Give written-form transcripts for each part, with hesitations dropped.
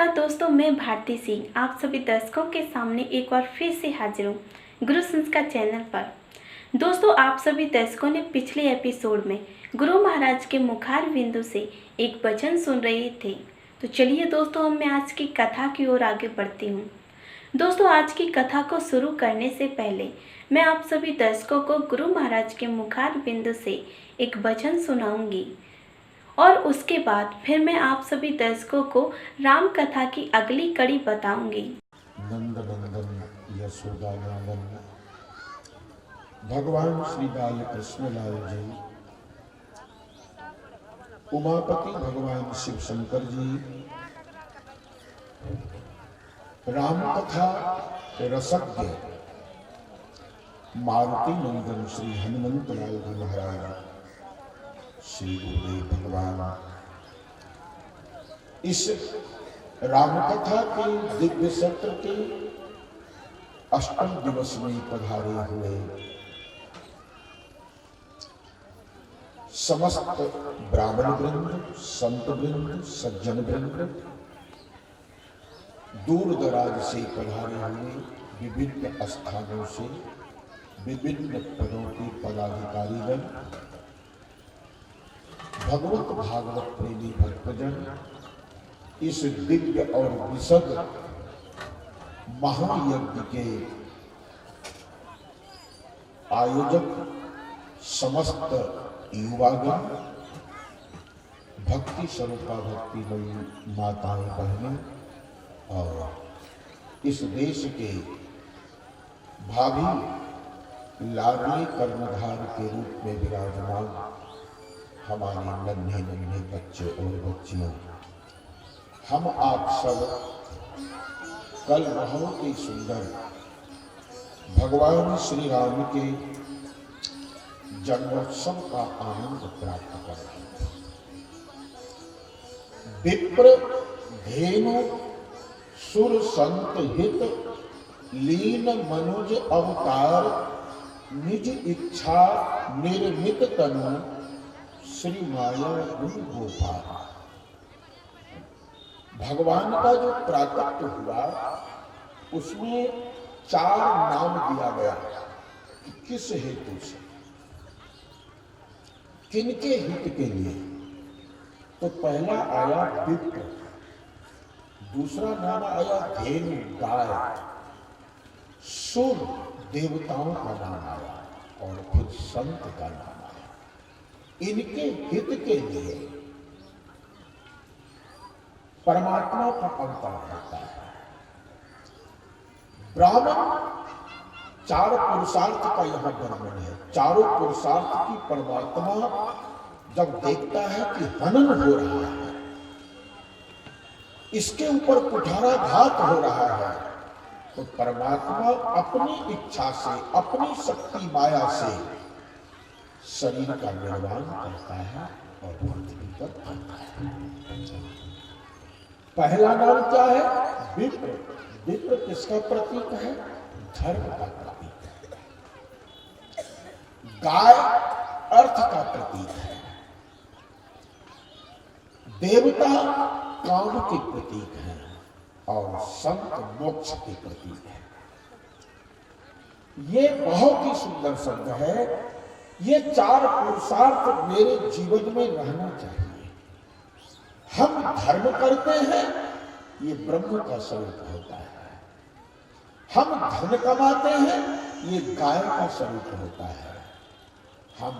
नमस्कार दोस्तों, मैं भारती सिंह आप सभी दर्शकों के सामने एक बार फिर से हाजिर हूँ गुरु संस्कार चैनल पर। दोस्तों, आप सभी दर्शकों ने पिछले एपिसोड में गुरु महाराज के मुखार बिंदु से एक वचन सुन रहे थे। तो चलिए दोस्तों, मैं आज की कथा की ओर आगे बढ़ती हूँ। दोस्तों, आज की कथा को शुरू करने से पहले मैं आप सभी दर्शकों को गुरु महाराज के मुखार बिंदु से एक वचन सुनाऊंगी और उसके बाद फिर मैं आप सभी दर्शकों को राम कथा की अगली कड़ी बताऊंगी। नंद नंदन यशोदा नंदन भगवान श्री बाल कृष्ण लाल जी, उमापति भगवान शिव शंकर जी, राम कथा रसज्ञ मारुति नंदन श्री हनुमंत लाल जी महाराज, श्री गुरुदेव भगवान इस रामकथा के दिव्य सत्र के अष्टम दिवस में पधारे हुए समस्त ब्राह्मण वृंद, संत वृंद, सज्जन वृंद, दूर दराज से पधारे हुए विभिन्न स्थानों से विभिन्न पदों के पदाधिकारीगण, भगवत भागवत प्रेमी भक्तजन, इस दिव्य और विशद महायज्ञ के आयोजक, समस्त युवागण, भक्ति स्वरूपा भक्तिमयी माताएं बहनें और इस देश के भावी लाडले कर्णधार के रूप में विराजमान हमारे नन्हे नन्हे बच्चे और बच्चियों, हम आप सब कल बहुत ही सुंदर भगवान श्री राम के जन्मोत्सव का आनंद प्राप्त कर रहे हैं। विप्र धेनु सुर संत हित लीन मनुज अवतार, निज इच्छा निर्मित तनु श्री माया गुण गोपाल। भगवान का जो प्राकट्य हुआ उसमें 4 नाम दिया गया कि किस हेतु से, किनके हित के लिए। तो पहला आया विप्र, दूसरा नाम आया धेनु गाय, सुर देवताओं का नाम आया और फिर संत का नाम आया। इनके हित के लिए परमात्मा का अवतार होता है। ब्राह्मण 4 पुरुषार्थ का यहां वर्णन है। चारों पुरुषार्थ की परमात्मा जब देखता है कि हनन हो रहा है, इसके ऊपर कुठाराघात हो रहा है, तो परमात्मा अपनी इच्छा से, अपनी शक्ति माया से शरीर का निर्माण करता है और पृथ्वी पर आता है। पहला नाम क्या है? विप्र। विप्र किसका प्रतीक है? धर्म का प्रतीक है। गाय अर्थ का प्रतीक है। देवता काम के प्रतीक है और संत मोक्ष के प्रतीक है। ये बहुत ही सुंदर शब्द है। ये 4 पुरुषार्थ मेरे जीवन में रहना चाहिए। हम धर्म करते हैं, ये ब्रह्म का स्वरूप होता है। हम धन कमाते हैं, ये गाय का स्वरूप होता है। हम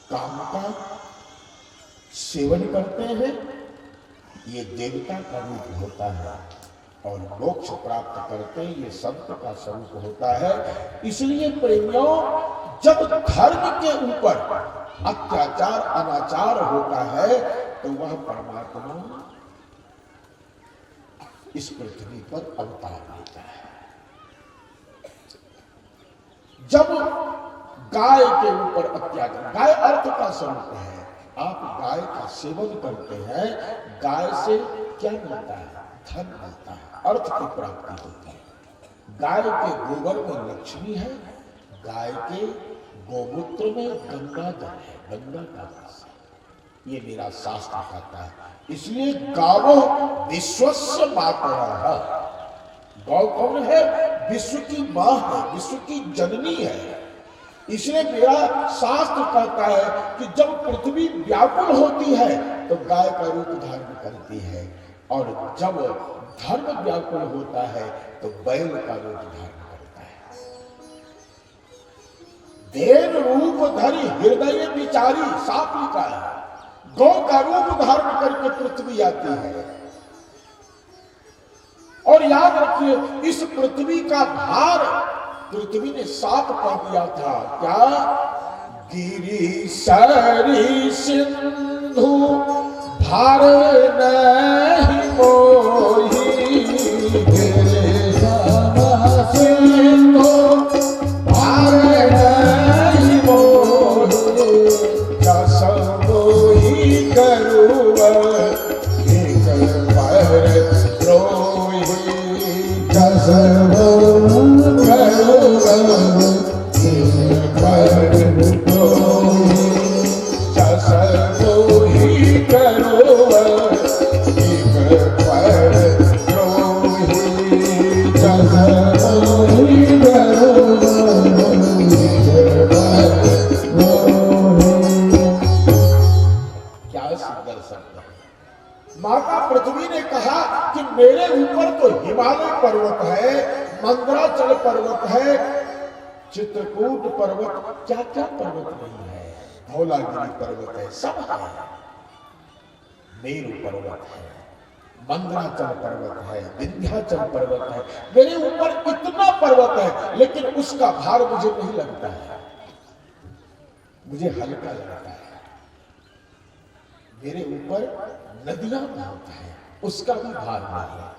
काम का सेवन करते हैं, ये देवता का रूप होता है और मोक्ष प्राप्त करते हैं, ये संत का स्वरूप होता है। इसलिए प्रेमियों, जब धर्म के ऊपर अत्याचार अनाचार होता है तो वह परमात्मा इस पृथ्वी पर अवतार लेता है। जब गाय के ऊपर अत्याचार, गाय अर्थ का स्वरूप है। आप गाय का सेवन करते हैं, गाय से क्या मिलता है? धन मिलता है, अर्थ की प्राप्ति होती है। गाय के गोबर में लक्ष्मी है, गाय के गोमूत्र में गंगा जल है, गंगा का रस। ये मेरा शास्त्र कहता है। इसलिए गावो विश्वस्य मातरः। गौ कौन है? विश्व की मां है, विश्व की जननी है। इसलिए मेरा शास्त्र कहता है कि जब पृथ्वी व्याकुल होती है तो गाय का रूप धारण करती है, और जब धर्म व्याकुल होता है तो बैल का रूप धारण करता है। देव रूप धरि हृदय विचारी, साफ लिखा है। गौ का रूप धारण करके पृथ्वी आती है। और याद रखिए, इस पृथ्वी का भार पृथ्वी ने साफ कर दिया था। क्या? गिरि सरी सिंधु भार नहीं मोही, गिरि सिंधु भार नहीं मोही, जस मोही करुव एक पर द्रोही, जस माता पृथ्वी ने कहा कि मेरे ऊपर तो हिमालय पर्वत है, मंदराचल पर्वत है, चित्रकूट पर्वत, क्या क्या पर्वत नहीं है, धौलागिरी पर्वत है, सब है। मेरू पर्वत है, मंदराचल पर्वत है, विंध्याचल पर्वत है, मेरे ऊपर इतना पर्वत है, लेकिन उसका भार मुझे नहीं लगता है, मुझे हल्का लगता है। मेरे ऊपर नदियां बहुत है, उसका भी भार नहीं है।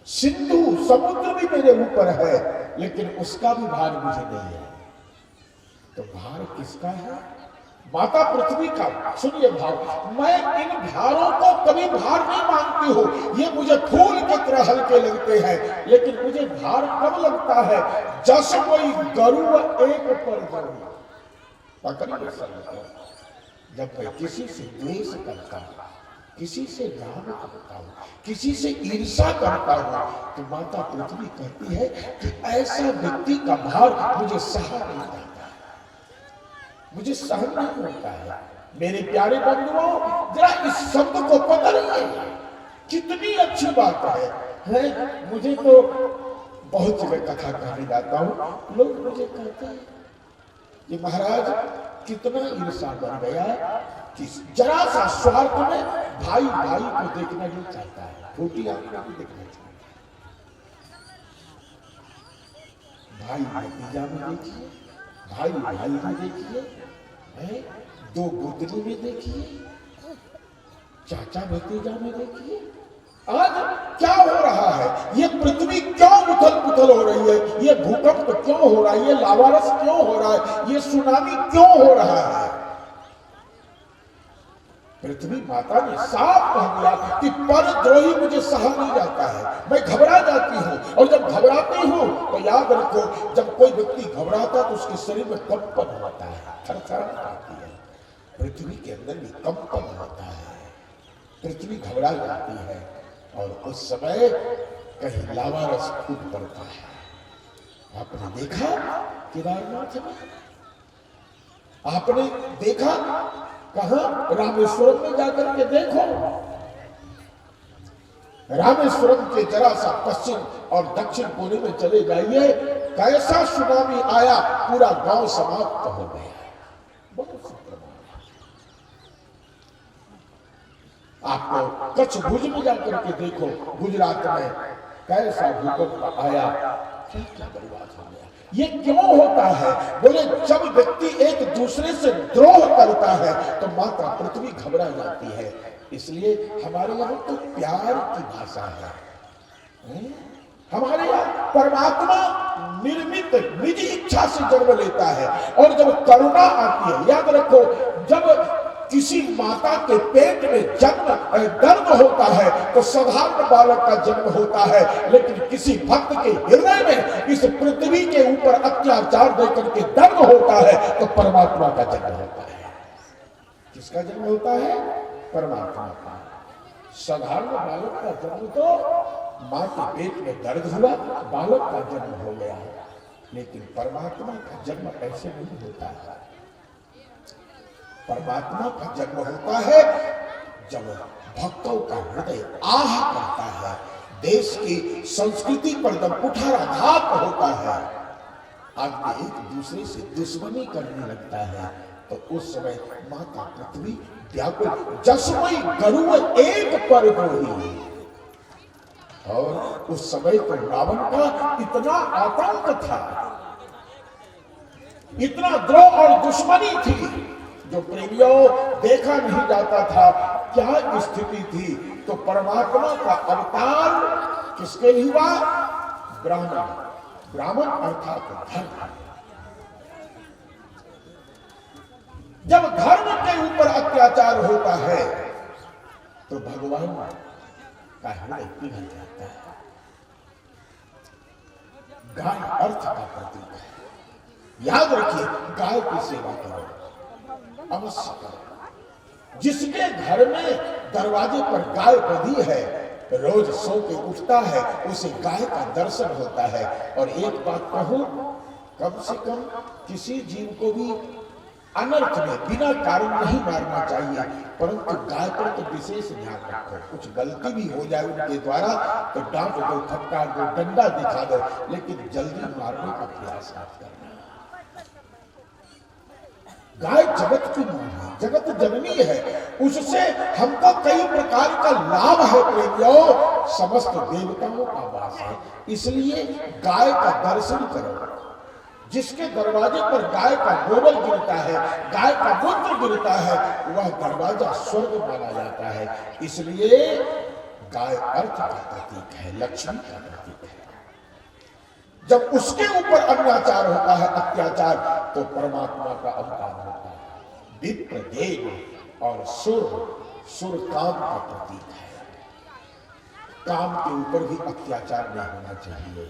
सिंधु समुद्र भी मेरे ऊपर है, लेकिन उसका भी भार मुझे नहीं है। तो भार किसका है? माता पृथ्वी का। सुनिए भाव, मैं इन भारों को कभी भार नहीं मानती हूं। ये मुझे फूल की तरह हल्के लगते हैं, लेकिन मुझे भार कब लगता है? जस कोई गरुड़ एक पर गरुड़ पकड़ी सकता। जब मैं किसी से द्वेष करता हूं, किसी से राग करता हूं, किसी से ईर्ष्या करता हूं, तो माता पृथ्वी कहती है कि ऐसा व्यक्ति का भार मुझे सहा नहीं जाता, मुझे सहन नहीं होता है। मेरे प्यारे बंधुओं, जरा इस शब्द को पकड़िए, कितनी अच्छी बात है। मुझे तो बहुत जगह कथा कहने जाता हूं, लोग मुझे कहते हैं कि महाराज कितना ईर्ष्या बन गया कि जरा सा स्वार्थ में भाई भाई को देखना नहीं चाहता है, छोटी आंखों को देखना चाहता है। भाई भतीजा में देखिए, भाई भाई में देखिए, दो गुदरी में देखिए, चाचा भतीजा में देखिए। आज क्या हो रहा है? ये पृथ्वी क्यों उथल पुथल हो रही है? ये भूकंप क्यों हो रहा है? ये लावारस क्यों हो रहा है? ये सुनामी क्यों हो रहा है? पृथ्वी माता ने साफ कह दिया कि परद्रोही मुझे सहा नहीं जाता है, मैं घबरा जाती हूँ। और जब घबराती हूँ तो याद रखो, जब कोई व्यक्ति घबराता है तो उसके शरीर में कंपन होता है, थरथराहट आती है। पृथ्वी के अंदर भी कंपन होता है, पृथ्वी घबरा जाती है, और उस समय कहीं लावारस फूट पड़ता है। आपने देखा केदारनाथ में, आपने देखा कहां? रामेश्वरम में जाकर के देखो। रामेश्वरम के जरा सा पश्चिम और दक्षिण कोने में चले जाइए, कैसा सुनामी आया, पूरा गांव समाप्त हो गया। बहुत आपको कच्छ भुज में जाकर के देखो, गुजरात में कैसा भूकंप आया, क्या बर्बाद हो गया। ये क्यों होता है? बोले जब व्यक्ति एक दूसरे से द्रोह करता है तो माता पृथ्वी घबरा जाती है। इसलिए हमारे यहाँ तो प्यार की भाषा है। हमारे यहाँ परमात्मा निर्मित निजी इच्छा से जन्म लेता है, और जब करुणा आती है, याद रखो, जब किसी माता के पेट में जन्म दर्द होता है तो साधारण बालक का जन्म होता है, लेकिन किसी भक्त के हृदय में इस पृथ्वी के ऊपर अत्याचार देकर के दर्द होता है तो परमात्मा का जन्म होता है। किसका जन्म होता है? परमात्मा का। साधारण बालक का जन्म तो मां के पेट में दर्द हुआ, बालक का जन्म हो गया, लेकिन परमात्मा का जन्म ऐसे नहीं होता है। परमात्मा का जन्म होता है जब भक्तों का हृदय आह करता है, देश की संस्कृति पर जब कुठाराघात होता है, आदमी एक दूसरे से दुश्मनी करने लगता है, तो उस समय माता पृथ्वी व्याकुल, जसमई गरुड़ एक पर होई। और उस समय तो रावण का इतना आतंक था, इतना द्रोह और दुश्मनी थी, जो प्रेमियों देखा नहीं जाता था। क्या स्थिति थी? तो परमात्मा का अवतार किसके लिए हुआ? ब्राह्मण, ब्राह्मण अर्थात धर्म। जब धर्म के ऊपर अत्याचार होता है तो भगवान का हृदय पिघल जाता है। गाय अर्थ का प्रतीक है। याद रखिए, गाय की सेवा करो, अवश्य करो। जिसके घर में दरवाजे पर गाय बंधी है, रोज सो के उठता है, उसे गाय का दर्शन होता है। और एक बात कहूं, कम से कम किसी जीव को भी अनर्थ में बिना कारण नहीं मारना चाहिए, परंतु गाय पर तो विशेष ध्यान रखो। कुछ गलती भी हो जाए उनके द्वारा तो डांट दो, फटकार दो, डंडा दिखा दो, लेकिन जल्दी मारने का प्रयास मत करना। गाय जगत की मां है, जगत जननी है, उससे हमको कई प्रकार का लाभ है प्रेमियों। समस्त देवताओं का वास है, इसलिए गाय का दर्शन करो। जिसके दरवाजे पर गाय का गोबर गिरता है, गाय का मूत्र गिरता है, वह दरवाजा स्वर्ग माना जाता है। इसलिए गाय अर्थ का प्रतीक है, लक्ष्मी का प्रतीक है। जब उसके ऊपर अत्याचार होता है, अत्याचार, तो परमात्मा का अवतार होता है। विप्र देव और सुर काम का प्रतीक है। काम के ऊपर भी अत्याचार नहीं होना चाहिए।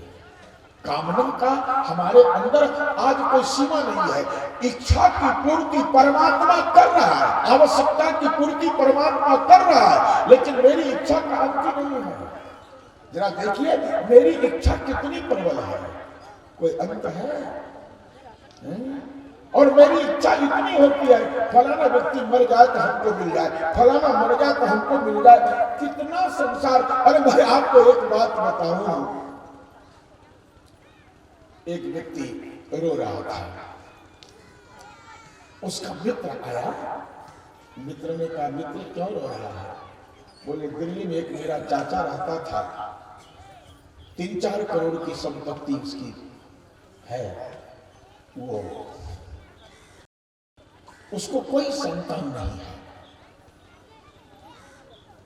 कामना का हमारे अंदर आज कोई सीमा नहीं है। इच्छा की पूर्ति परमात्मा कर रहा है, आवश्यकता की पूर्ति परमात्मा कर रहा है, लेकिन मेरी इच्छा का अंत नहीं है। जरा देखिए, मेरी इच्छा कितनी प्रबल है, कोई अंत है? और मेरी इच्छा इतनी होती है, फलाना व्यक्ति मर जाए तो हमको मिल जाए, फलाना मर जाए तो हमको मिल जाए। कितना संसार। अरे मैं आपको एक बात बताऊं, एक व्यक्ति रो रहा था, उसका मित्र आया। मित्र ने कहा, मित्र क्यों रो रहा है? बोले, दिल्ली में एक मेरा चाचा रहता था, 3-4 करोड़ की संपत्ति उसकी है, वो उसको कोई संतान नहीं है।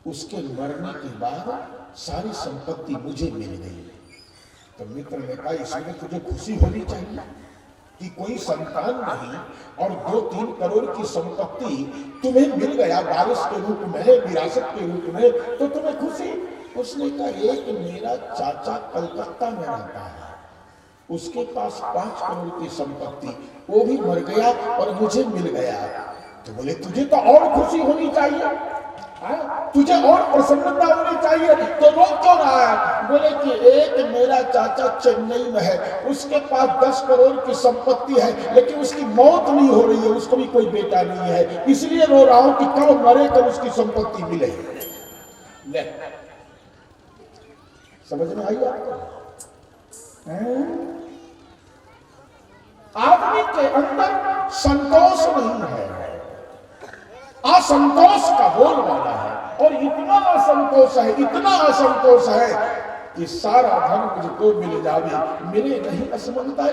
उसके मरने के बाद सारी संपत्ति मुझे मिल गई। तो मित्र ने कहा, इसमें तुझे खुशी होनी चाहिए कि कोई संतान नहीं और 2-3 करोड़ की संपत्ति तुम्हें मिल गया वारिस के रूप में, विरासत के रूप में, तो तुम्हें खुशी। उसने कहा, एक मेरा चाचा कलकत्ता में रहता है, उसके पास 5 करोड़ की संपत्ति, वो भी मर गया और मुझे मिल गया। तो बोले, तुझे तो और खुशी होनी चाहिए, तुझे और प्रसन्नता होनी चाहिए, तो रो क्यों रहा है? बोले कि एक मेरा चाचा चेन्नई में है, उसके पास 10 करोड़ की संपत्ति है, लेकिन उसकी मौत नहीं हो रही है, उसको भी कोई बेटा नहीं है, इसलिए रो रहा हूं कि कब मरे कब उसकी संपत्ति मिले। ले, समझ में आई आपको? आदमी के अंदर संतोष नहीं है, असंतोष का बोलबाला है, और इतना असंतोष है, इतना असंतोष है कि सारा धन मुझको मिल जावे, मिले नहीं असमंता।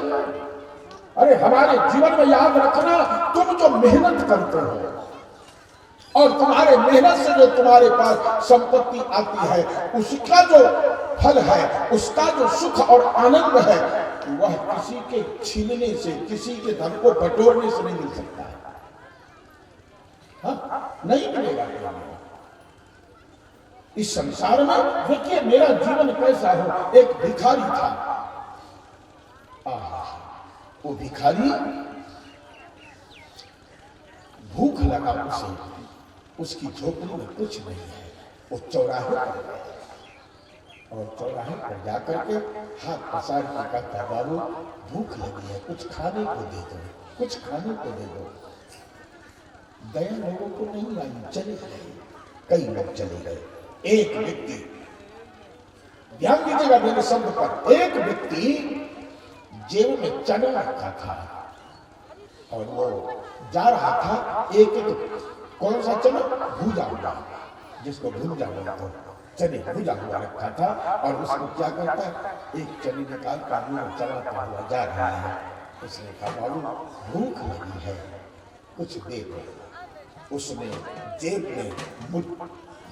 अरे हमारे जीवन में याद रखना, तुम जो मेहनत करते हो और तुम्हारे मेहनत से जो तुम्हारे पास संपत्ति आती है, उसका जो फल है, उसका जो सुख और आनंद है, वह किसी के छीनने से, किसी के धन को बटोरने से नहीं मिल सकता है। हाँ, नहीं मिलेगा। इस संसार में देखिए, मेरा जीवन कैसा हो। एक भिखारी था, वो भिखारी भूख लगा उसे, उसकी झोपड़ी में कुछ नहीं है, वो चौराहे पर गया और चौराहे पर जाकर के हाथ पसार के कहता, बाबू भूख लगी है, कुछ खाने को दे दो, कुछ खाने को दे दो। दया लोगों को नहीं आई, चले गए, कई लोग चले गए। एक व्यक्ति, ध्यान दीजिएगा मेरे शब्द पर, एक व्यक्ति जेब में चना रखा था और वो जा रहा था, एक एक कौन सा चना, भूजा हुआ, जिसको भूजा हुआ तो चने भूजा हुआ रखा था, और उसको क्या करता, एक चने निकाल कर मुंह चलाता हुआ जा रहा है। उसने कहा, बाबू भूख लगी है, कुछ दे दो। उसने जेब में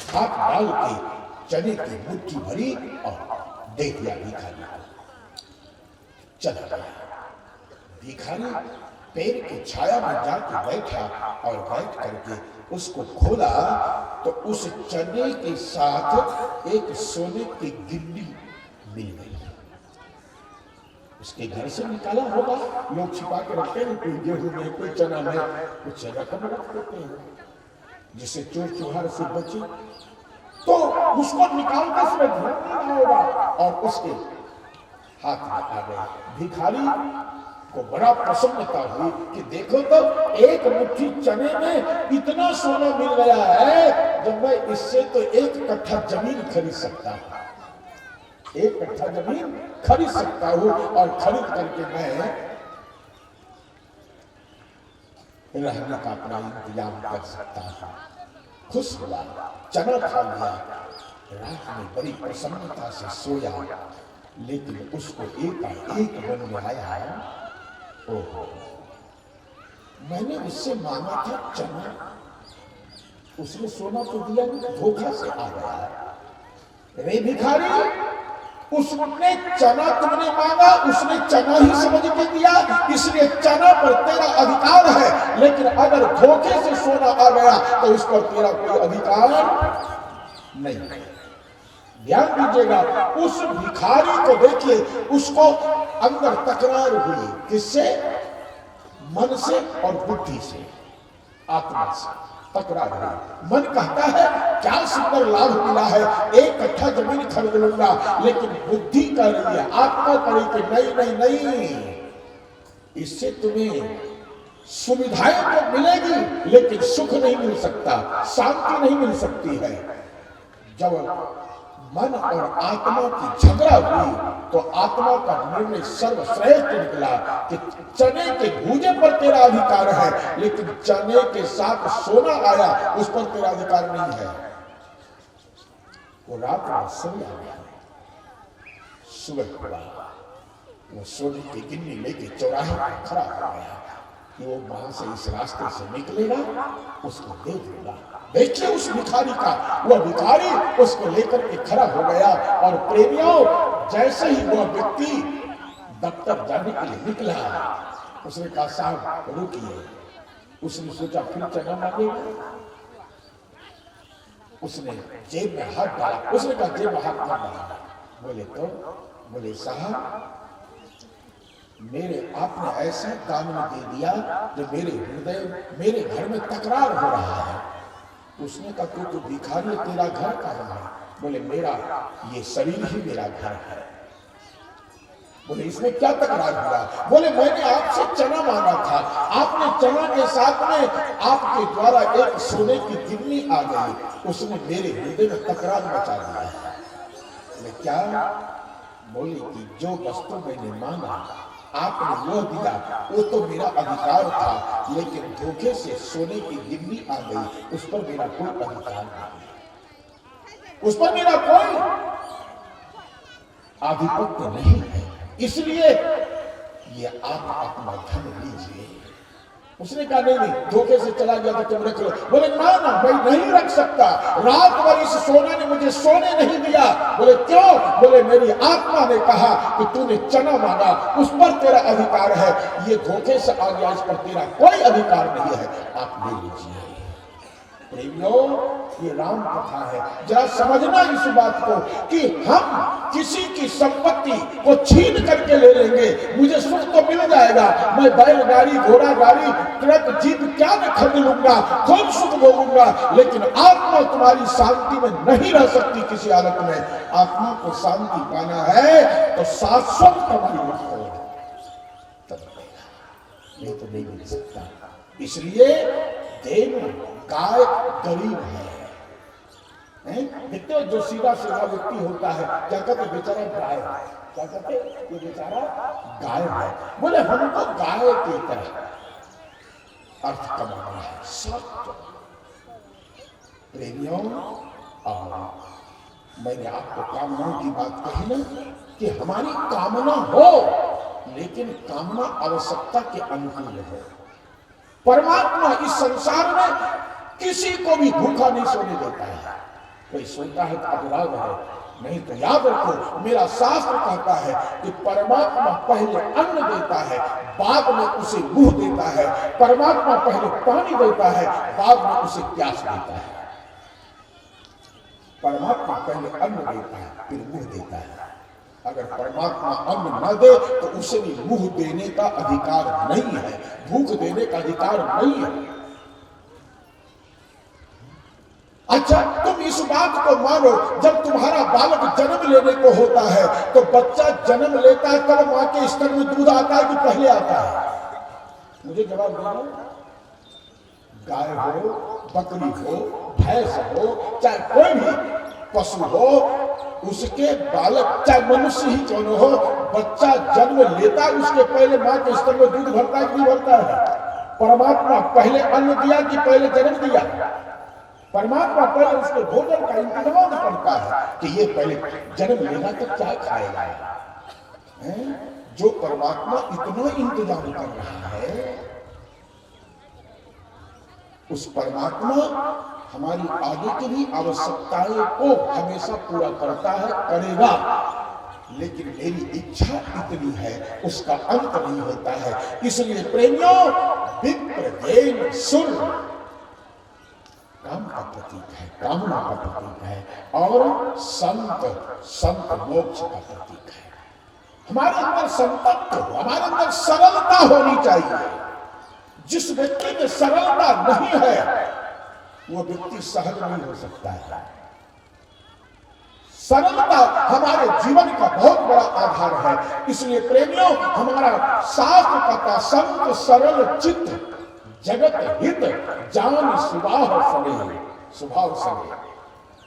हाथ डाल के चने की मुट्ठी भरी और दे दिया भिखारी को, चला गया। भिखारी पेड़ की छाया में जाके बैठा और बैठ करके उसको खोला तो उस चने के साथ एक सोने की गिन्नी मिल गई। उसके घर से निकाला होगा, लोग छिपा के रखते हैं, कोई गेहूं में, कोई चना में, कुछ रकम रख देते हैं जिससे चोर चुहार से बचे। तो उसको निकाल कर उसमें ध्यान होगा और उसके हाथ में आ गए। भिखारी को बड़ा प्रसन्नता हुई कि देखो तो एक मुट्ठी चने में इतना सोना मिल गया है, जब मैं इससे तो एक कट्ठा जमीन खरीद सकता हूं, एक कट्ठा जमीन खरीद सकता हूं और खरीद करके मैं रहने का अपना इंतजाम कर सकता हूं। खुश हुआ, चना खा लिया, रात में बड़ी प्रसन्नता से सोया। लेकिन उसको एक मन में आया, ओहो मैंने उससे मांगा था चना, उसने सोना तो दिया, धोखा से आ गया। रे भिखारी, उसने चना तुमने मांगा, उसने चना ही समझ के दिया, इसलिए चना पर तेरा अधिकार है, लेकिन अगर धोखे से सोना आ गया तो उस पर तेरा कोई अधिकार नहीं। ध्यान दीजिएगा, उस भिखारी को देखिए, उसको अंदर तकरार हुई, किससे, मन से और बुद्धि से, आत्मा से तकरार हुई। मन कहता है क्या सुंदर लाभ मिला है, एक कट्ठा जमीन खरीद लूंगा, लेकिन बुद्धि कह रही है, आत्मा कह रही कि नहीं नहीं नहीं, इससे तुम्हें सुविधाएं तो मिलेगी लेकिन सुख नहीं मिल सकता, शांति नहीं मिल सकती है। जब मन और आत्मा की झगड़ा हुई तो आत्मा का निर्णय सर्वश्रेष्ठ निकला कि चने के भूजे पर तेरा अधिकार है, लेकिन चने के साथ सोना आया उस पर तेरा अधिकार नहीं है। वो रात में सो गया, सुबह हुआ, वो सोने की गिन्नी लेके चौराहे पर खड़ा हो गया कि वो वहां से इस रास्ते से निकलेगा, उसको दे दूंगा। देखिए उस भिखारी का, वह भिखारी उसको लेकर के खड़ा हो गया। और प्रेमियों, जैसे ही वह व्यक्ति दफ्तर जाने के लिए निकला, उसने कहा साहब रुकिए। उसने सोचा फिर चना मांगेगा, उसने जेब में हाथ डाला, उसने कहा जेब में हाथ मत डाला। बोले तो, बोले साहब मेरे आपने ऐसा दान में दे दिया जो मेरे हृदय, मेरे घर में तकरार हो रहा है। उसने कहा तू तो भिखारी, तेरा घर कहाँ है? बोले मेरा ये शरीर ही मेरा घर है। बोले इसमें क्या तकरार हुआ? बोले मैंने आपसे चना मांगा था, आपने चना के साथ में आपके द्वारा एक सोने की गिन्नी आ गई, उसने मेरे हृदय में तकरार मचा दिया। बोले क्या? बोले कि जो वस्तु मैंने मांगा आपने वो दिया, वो तो मेरा अधिकार था, लेकिन धोखे से सोने की गिन्नी आ गई, उस पर मेरा कोई अधिकार नहीं, उस पर मेरा कोई आधिपत्य नहीं है, इसलिए ये आप अपना धन लीजिए। उसने कहा नहीं नहीं, धोखे से चला गया तो तुम रख लो। बोले ना ना, मैं नहीं रख सकता, रात भर इस सोने ने मुझे सोने नहीं दिया। बोले क्यों? बोले मेरी आत्मा ने कहा कि तूने चना मांगा, उस पर तेरा अधिकार है, ये धोखे से आ गया, इस पर तेरा कोई अधिकार नहीं है, आप ले लीजिए। प्रेमियों, ये राम कथा है। जरा समझना इस बात को कि हम किसी की संपत्ति को छीन करके ले लेंगे, मुझे सुख तो मिल जाएगा, मैं बैलगाड़ी, घोड़ा गाड़ी, ट्रक, जीप क्या मैं खरीद लूंगा, खूब सुख भोगूंगा, लेकिन आत्मा तुम्हारी शांति में नहीं रह सकती किसी हालत में। आत्मा को शांति पाना है तो शाश्वत कमाई रखो, तब नहीं तो नहीं मिल सकता। इसलिए देव गाय गरीब है, देखते हो जो सीधा सीधा व्यक्ति होता है क्या कहते, बेचारा गाय, क्या कहते, ये बेचारा गाय है। बोले हमको गाय की तरह अर्थ कमाना है, सत्य। प्रेमियों, मैंने आपको कामनाओं की बात कही ना कि हमारी कामना हो, लेकिन कामना आवश्यकता के अनुकूल हो। परमात्मा इस संसार में किसी को भी भूखा नहीं सोने देता है। कोई सोता है तो अपराध है, नहीं तो याद रखो, मेरा शास्त्र कहता है कि परमात्मा पहले अन्न देता है, बाद में उसे मुंह देता है। परमात्मा पहले पानी देता है, बाद में उसे प्यास देता है। परमात्मा पहले अन्न देता है, फिर मुंह देता है। अगर परमात्मा अन्न न दे तो उसे भी मुंह देने का अधिकार नहीं है, भूख देने का अधिकार नहीं है। अच्छा, तुम इस बात को मानो, जब तुम्हारा बालक जन्म लेने को होता है तो बच्चा जन्म लेता है तब मां के स्तर में दूध आता है कि पहले आता है? मुझे जवाब देना। गाय हो, बकरी हो, भैंस हो, चाहे कोई भी पशु हो, उसके बालक चाहे मनुष्य ही क्यों न हो, बच्चा जन्म लेता है उसके पहले मां के स्तर में दूध भरता है कि नहीं भरता है? परमात्मा पहले अन्न दिया कि पहले जन्म दिया? परमात्मा पहले उसके भोजन का इंतजाम करता है कि ये पहले जन्म लेगा तो क्या खाएगा। जो परमात्मा इतना इंतजाम कर रहा है, उस परमात्मा हमारी आगे की भी आवश्यकताएं को हमेशा पूरा करता है, करेगा। लेकिन मेरी इच्छा इतनी है, उसका अंत नहीं होता है। इसलिए प्रेमियों, विप्र देन सुर काम का प्रतीक है, कामना का प्रतीक है, और संत मोक्ष का प्रतीक है। हमारे अंदर संतत्व, हमारे अंदर सरलता होनी चाहिए। जिस व्यक्ति में सरलता नहीं है वो व्यक्ति सहज नहीं हो सकता है। सरलता हमारे जीवन का बहुत बड़ा आधार है। इसलिए प्रेमियों, हमारा शास्त्र कहता, संत सरल चित्त जगत हित जान सुभाव सने, स्वभाव सने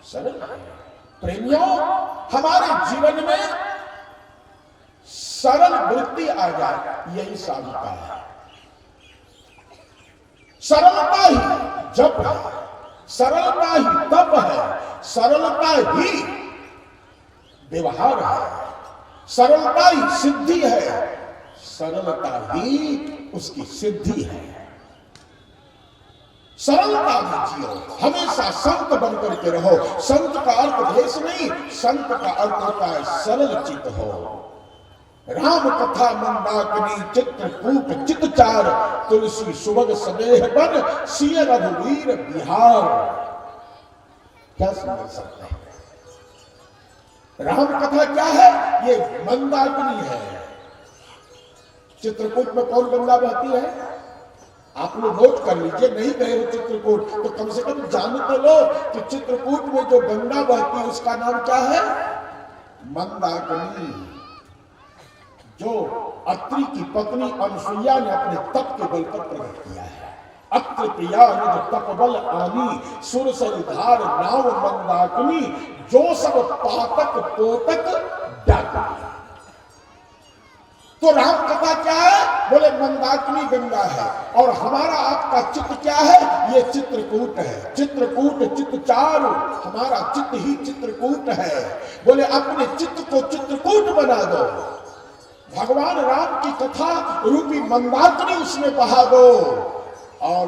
सरल। प्रेमियों, हमारे जीवन में सरल वृत्ति आ जाए, यही साधुता है। सरलता ही जप है, सरलता ही तप है, सरलता ही व्यवहार है, सरलता ही सिद्धि है, सरलता ही उसकी सिद्धि है। सरलता में जियो, हमेशा संत बनकर के रहो। संत का अर्थ भेष नहीं, संत का अर्थ होता है सरल चित्त हो। राम कथा मंदाकिनी चित्रकूट चितचार, तुलसी सुभग सदेह बन सिय रघुवीर बिहार। क्या समझ सकते हैं? राम कथा क्या है? ये मंदाकिनी है। चित्रकूट में कौन गंगा बहती है? आप लोग नोट कर लीजिए, नहीं गए हो चित्रकूट तो कम से कम जान तो लो कि चित्रकूट में जो गंगा बहती है उसका नाम क्या है? मंदाकिनी। जो अत्रि की पत्नी अनुसुईया ने अपने तप के बल पर प्रकट किया है। अत्रि प्रिया निज तपबल आनी, सुर सरिधार नाव मंदाकिनी, जो सब पातक पोतक डाकिनी। तो राम कथा क्या है? बोले मंदाकिनी गंगा है। और हमारा आपका चित्त क्या है? ये चित्रकूट है। चित्रकूट चित्तचारु, हमारा चित्त ही चित्रकूट है। बोले अपने चित्त को चित्रकूट बना दो, भगवान राम की कथा रूपी मंदाकिनी उसमें बहा दो, और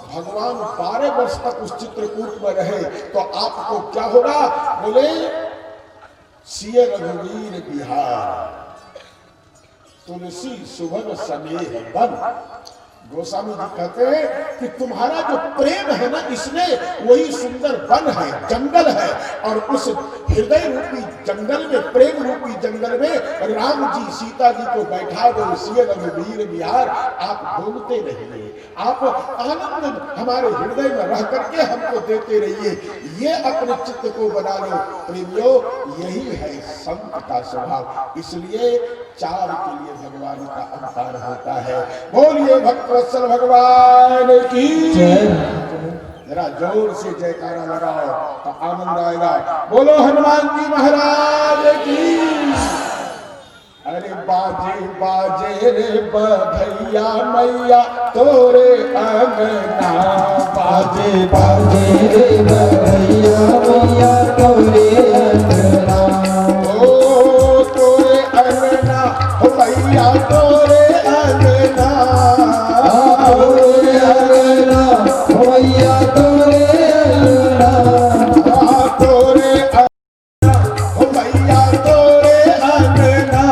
भगवान 12 वर्ष तक उस चित्रकूट में रहे तो आपको क्या होगा? बोले सिय रघुवीर बिहार, तुलसी सुभग सनेह बन। गोस्वामी जी कहते हैं कि तुम्हारा जो प्रेम है ना, इसमें वही सुंदर वन है, जंगल है, और उस हृदय रूपी जंगल में, प्रेम रूपी जंगल में राम जी सीता जी को बैठा दो, सिय रघुवीर बिहार। आप बोलते रहिए, आप आनंद हमारे हृदय में रह करके हमको देते रहिए, ये अपने चित्त को बना लो प्रेमियों। यही है संत का स्वभाव। इसलिए चार के लिए भगवान का अवतार होता है। बोलिए भक्तवत्सल भगवान की जय। जरा जोर से जयकारा लगाओ तो आनंद आएगा। बोलो हनुमान जी महाराज की। अरे बाजे बाजे रे बधैया मैया तोरे अंगना, बाजे बाजे रे बधैया मैया तोरे अंगना, ओ तोरे अंगना हो मैया तोरे अंगना, तोरे अंगना हो मैया तोरे अंगना, तोरे अंगना हो मैया तोरे अंगना,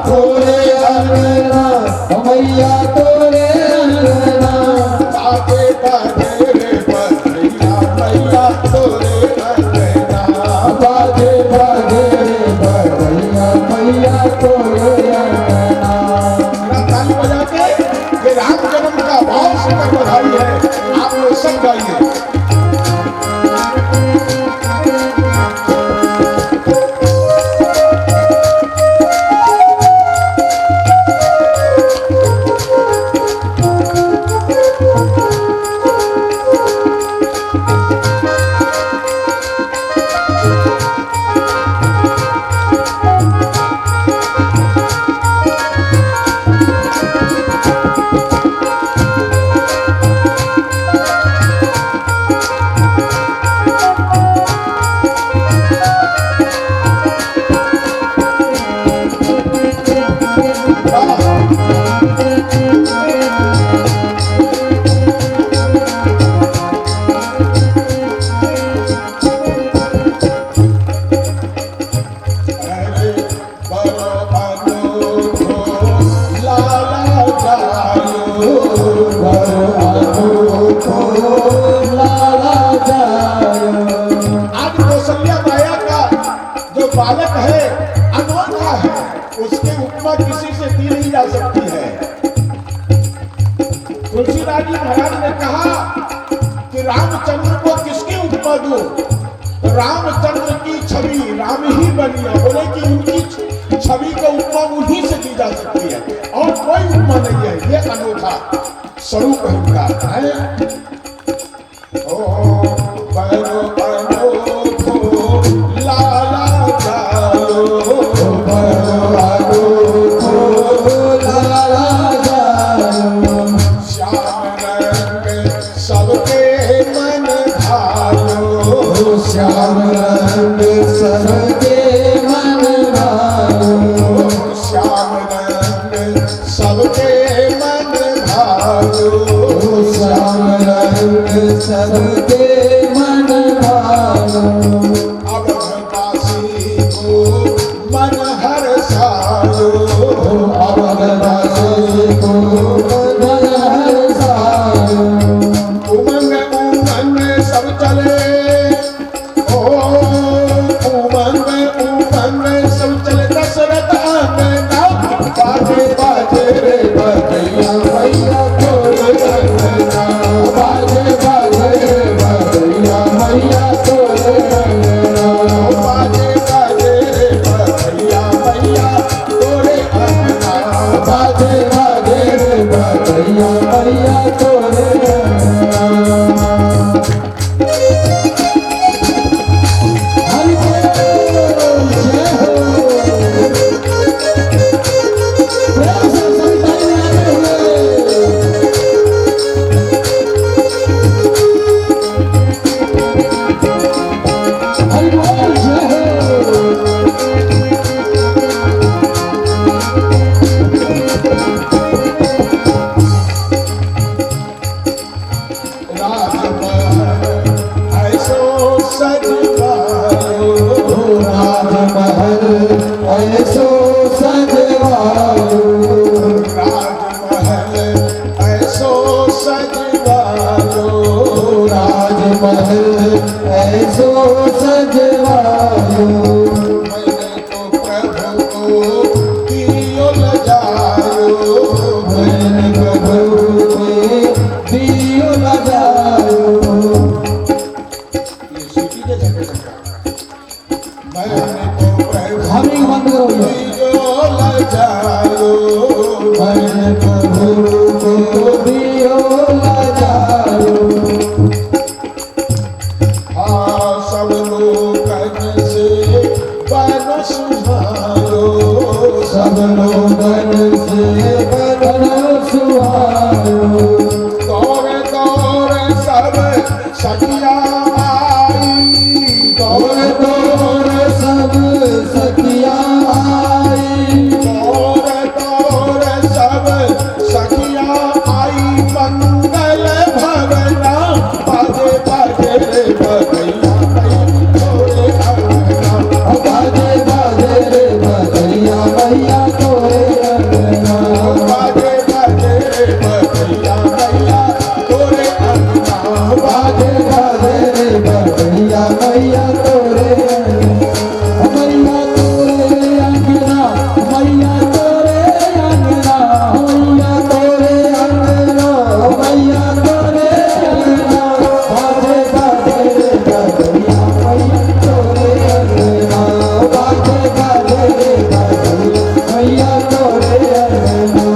तोरे अंगना हो मैया तोरे अंगना, बाजे बाजे रे बधैया मैया तोरे अंगना, बाजे बाजे रे बधैया मैया तोरे अंगना। ताली बजा के ये राम जन्म का भाव से बधाई है। आप लोग सब गाइए। बालक है, अनोखा है, उसके उपमा किसी से दी नहीं जा सकती है। तुलसीदास जी महाराज ने कहा कि रामचंद्र को किसकी उपमा दूं? रामचंद्र की छवि राम ही बनी है। बोले कि उनकी छवि का उपमा उन्हीं से दी जा सकती है और कोई उपमा नहीं है। ये अनोखा स्वरूप है उनका है। ओ बनो अनोखो लाला जाओ, बनो अनोखो लाला जाओ, श्याम रंग सबके मन भालो, श्याम रंग सबके मन भालो, श्याम रंग सबके मन भालो, श्याम रंग सबके मन भालो। अब दासी को मन हर्षायो, अब दासी को मन हर्षायो, उमंग उमंग सब चले, ओ उमंग उमंग सब चले, दशरथ आंगना, बाजे बाजे रे बधैया मैया तोरे अंगना, बाजे बाजे रे बधैया मैया तोरे अंगना, बाजे बाजे रे बधैया मैया तोरे अंगना, बाजे बाजे रे बधैया मैया तोरे अंगना। हरि बोल जय हो। प्रेम से संतान आते हुए हरि बोल जय हो। सजवायो, राजमहल ऐसो सजवायो। मैंने तो प्रभु को दियो लजायो, मैंने प्रभु के दियो लगायो। ये सीटी के झटके झटका। मैंने तो प्रभु हमें बंद करो ये। दियो लजायो, मैंने प्रभु को दियो लगायो। हाँ सब लोगन से बन सुहायो, सब लोगन से बन सुहायो। दौड़ दौड़ सब सखिया आई, दौड़ दौड़ सब सखिया आई। दौड़ दौड़ सब सखिया आई, मंगल भवना बाजे बाजे रे बधैया तोरे अंगना, बाजे बाजे रे बधैया मैया तोरे अंगना। बाजे बाजे रे बधैया मैया तोरे अंगना, बाजे बाजे रे बधैया मैया तोरे अंगना। मैया तोरे अंगना, मैया तोरे अंगना, मैया तोरे अंगना, मैया तोरे अंगना। बाजे बाजे रे बधैया मैया तोरे अंगना। बाजे बाजे रे बधैया मैया तोरे अंगना।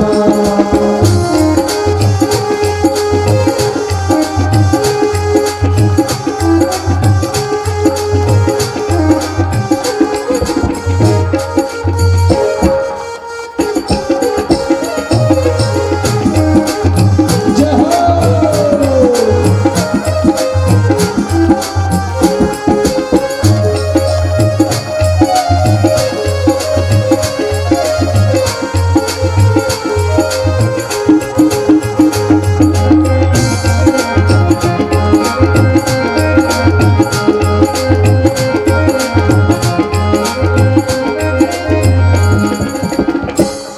जय हो।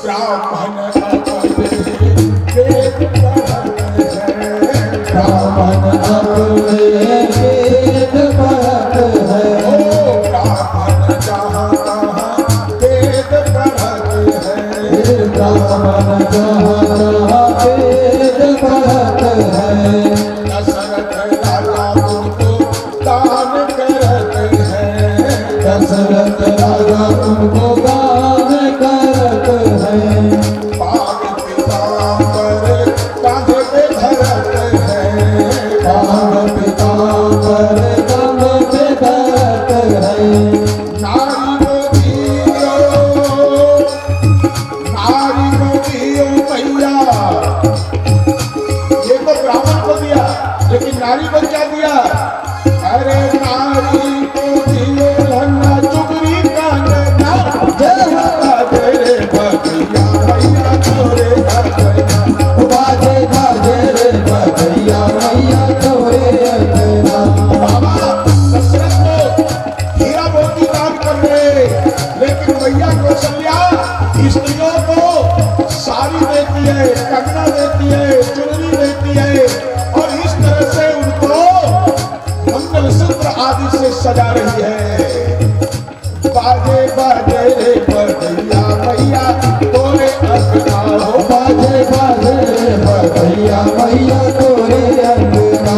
ब्राह्मण अपने वेद पढ़ते हैं, ब्राह्मण अपने वेद पढ़त है। ओ ब्राह्मण जहाँ तहाँ वेद पढ़ते हैं, ब्राह्मण जहाँ जहाँ वेद पढ़त है। दशरथ राजा तुमको दान करते हैं, दशरथ राजा तुमको गान करत है। पाग पीताम्बर कांधे पे धरते हैं, पाग पीताम्बर कंध पे धरत है। नारी को दियो मैया, ये तो ब्राह्मण को दिया, लेकिन नारी को क्या दिया? अरे नारी को दियो लन्ना चुगरी कांगना, बाजे रे बधैया मैया तोरे अंगना, बाजे बाजे रे बधैया मैया तोरे अंगना। बाबा दशरथ को हीरा मोती दान कर रहे, लेकिन मैया कौशल्या स्त्रियों को साड़ी देती है, कंगना देती है, चुनरी देती है, और इस तरह से उनको मंगलसूत्र आदि से सजा रही है। बाजे बाजे रे बधैया मैया तोरे अंगना, हो बाजे बाजे रे बधैया मैया तोरे अंगना।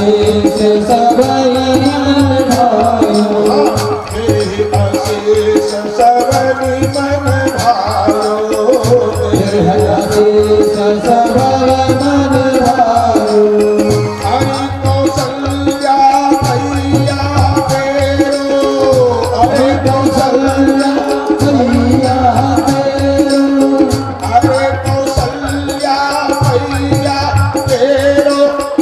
आशीष सबरी मन भायो हे आशीष सबरी मन भायो हे आशीष सबरी मन भायो हरि कौशल्या मैया तेरो हरि कौशल्या मैया तेरो हरे कौशल्या मैया तेरो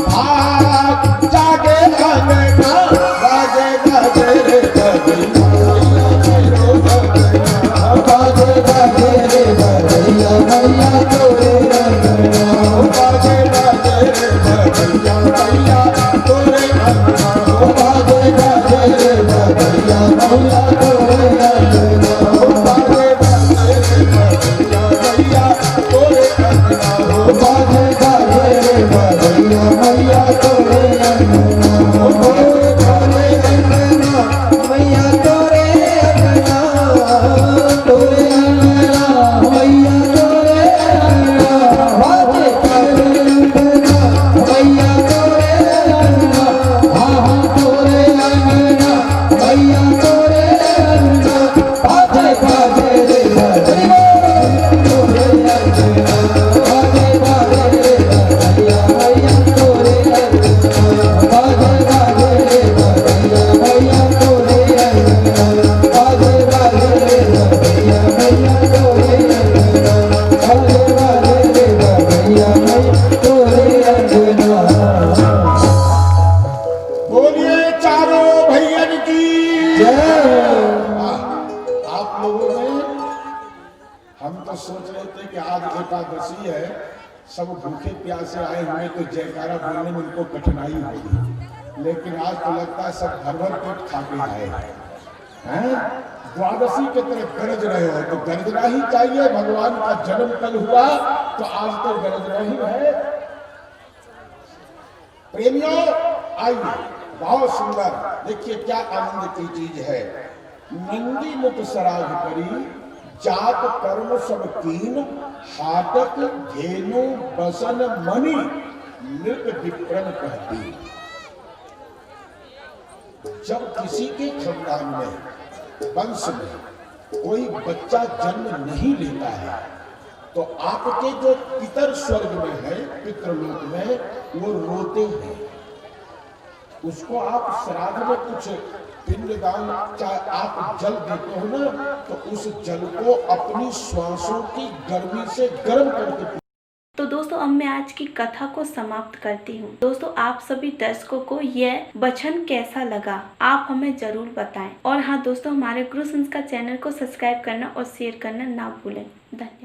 भाग जागे भगना बाजे बाजे रे बजैया तेरो बजैया बाजे बाजे रे बजैया मैया तोरे अंगना बाजे बाजे रे बजैया मैया तोरे अंगना बाजे बाजे रे बजैया मैया तोरे अंगना बाजे बाजे रे बजैया मैया तोरे अंगना बाजे बाजे रे बजैया मैया तोरे अंगना तोरे अंगना मैया तोरे अंगना तोरे अंगना मैया तोरे अंगना बाजे बाजे अंगना मैया तोरे अंगना हाँ तोरे अंगना मैया तोरे अंगना बाजे बाजे रे बजैया तोरे अंगना बाजे बाजे रे बजैया मैया तोरे अंगना बाजे बाजे रे बजैया मैया तोरे अंगना बाजे बाजे रे बजैया मैया तोरे अंगना बाजे बाजे रे बजैया मैया तोरे अंगना बोलिए चारों भैयन की जय आप लोगों ने हम तो सोच रहे थे कि आज एकादशी है सब भूखे प्यासे आए हुए तो जयकारा बोलने में उनको कठिनाई होगी लेकिन आज तो लगता है सब भर भर पेट खा के आए हैं द्वादशी के तरह गरज रहे हो तो गरजना ही चाहिए भगवान का जन्म कल हुआ तो आज तो गरजना ही है प्रेमियों आइए बहुत सुंदर देखिए क्या आनंद की चीज है नंदी मुख सराग करी जात कर्म सब कीन हाटक धेनु बसन मणि नृत विप्रन कहती जब किसी के खानदान में वंश में कोई बच्चा जन्म नहीं लेता है तो आपके जो पितर स्वर्ग में है पितृलोक में वो रोते हैं उसको आप श्राद्ध में कुछ पिंडदान चाहे आप जल देते हो ना तो उस जल को अपनी श्वासों की गर्मी से गर्म करके तो दोस्तों अब मैं आज की कथा को समाप्त करती हूँ। दोस्तों आप सभी दर्शकों को यह वचन कैसा लगा आप हमें जरूर बताएं और हाँ दोस्तों हमारे गुरु संस्कार चैनल को सब्सक्राइब करना और शेयर करना ना भूलें। धन्यवाद।